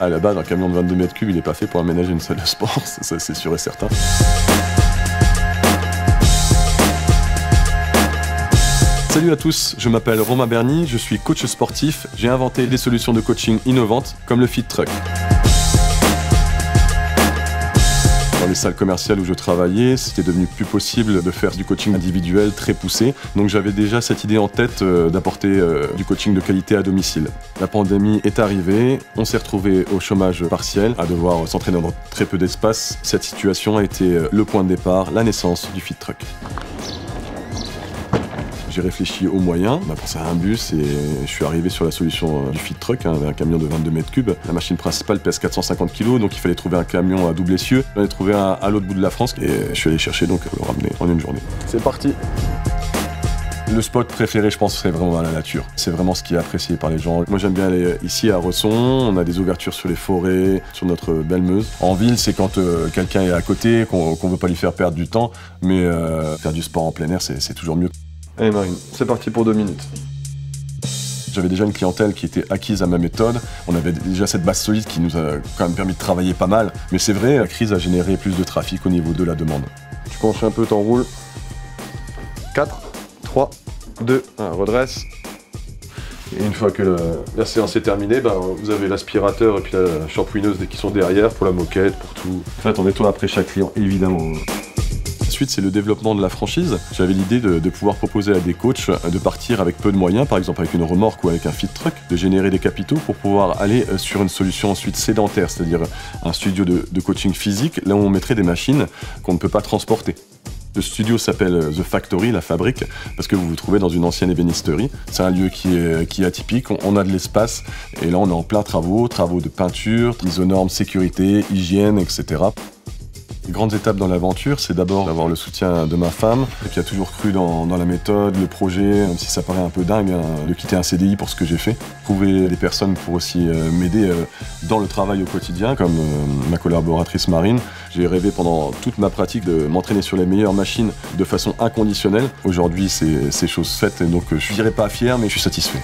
À la base, un camion de 22 mètres cubes, il n'est pas fait pour aménager une salle de sport, ça c'est sûr et certain. Salut à tous, je m'appelle Romain Berny, je suis coach sportif. J'ai inventé des solutions de coaching innovantes comme le Fit Truck. Dans les salles commerciales où je travaillais, c'était devenu plus possible de faire du coaching individuel très poussé. Donc j'avais déjà cette idée en tête d'apporter du coaching de qualité à domicile. La pandémie est arrivée, on s'est retrouvé au chômage partiel, à devoir s'entraîner dans très peu d'espace. Cette situation a été le point de départ, la naissance du Fit Truck. J'ai réfléchi aux moyens, on a pensé à un bus et je suis arrivé sur la solution du Fit Truck, un camion de 22 mètres cubes. La machine principale pèse 450 kg, donc il fallait trouver un camion à double essieu. J'en ai trouvé un à l'autre bout de la France et je suis allé chercher donc le ramener en une journée. C'est parti! Le spot préféré, je pense, c'est vraiment la nature. C'est vraiment ce qui est apprécié par les gens. Moi, j'aime bien aller ici à Resson. On a des ouvertures sur les forêts, sur notre belle Meuse. En ville, c'est quand quelqu'un est à côté, qu'on veut pas lui faire perdre du temps. Mais faire du sport en plein air, c'est toujours mieux. Allez Marine, c'est parti pour 2 minutes. J'avais déjà une clientèle qui était acquise à ma méthode. On avait déjà cette base solide qui nous a quand même permis de travailler pas mal. Mais c'est vrai, la crise a généré plus de trafic au niveau de la demande. Tu penches un peu, t'enroules. 4, 3, 2, 1, redresse. Et une fois que la séance est terminée, vous avez l'aspirateur et puis la shampouineuse qui sont derrière pour la moquette, pour tout. En fait, on nettoie après chaque client, évidemment. Ensuite, c'est le développement de la franchise. J'avais l'idée de pouvoir proposer à des coachs de partir avec peu de moyens, par exemple avec une remorque ou avec un Fit Truck, de générer des capitaux pour pouvoir aller sur une solution ensuite sédentaire, c'est-à-dire un studio de coaching physique, là où on mettrait des machines qu'on ne peut pas transporter. Le studio s'appelle The Factory, la fabrique, parce que vous vous trouvez dans une ancienne ébénisterie. C'est un lieu qui est atypique, on a de l'espace, et là on est en plein travaux de peinture, isonormes, sécurité, hygiène, etc. Les grandes étapes dans l'aventure, c'est d'abord d'avoir le soutien de ma femme, qui a toujours cru dans la méthode, le projet, même si ça paraît un peu dingue, de quitter un CDI pour ce que j'ai fait. Trouver des personnes pour aussi m'aider dans le travail au quotidien, comme ma collaboratrice Marine. J'ai rêvé pendant toute ma pratique de m'entraîner sur les meilleures machines de façon inconditionnelle. Aujourd'hui, c'est chose faite, et donc je ne dirais pas fier, mais je suis satisfait.